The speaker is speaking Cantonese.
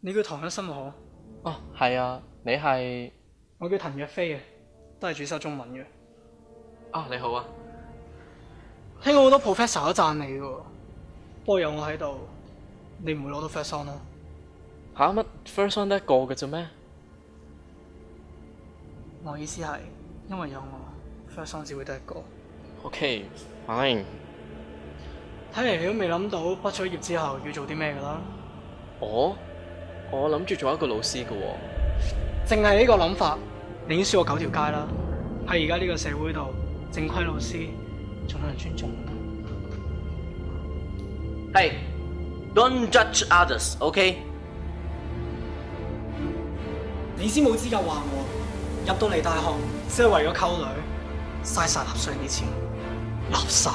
你叫唐一生可？哦，係啊，你係？我叫滕若飛嘅，都係主修中文嘅。啊，你好啊。聽過好多 professor 都讚你嘅，不過有我喺度，你唔會攞到 first on 啦。吓，乜 first on 得一個嘅啫咩？我意思係，因為有我 first on 只會得一個。OK， fine。睇嚟你都未諗到畢咗業之後要做啲咩㗎啦。我諗住做一個老師嘅喎。淨係呢個諗法，你已經輸我9條街啦。喺而家呢個社會度，正規老師仲有人尊重。Hey, don't judge others, OK？ 你先冇資格話我入到嚟大學，只係為咗溝女，嘥晒納稅啲錢，垃圾。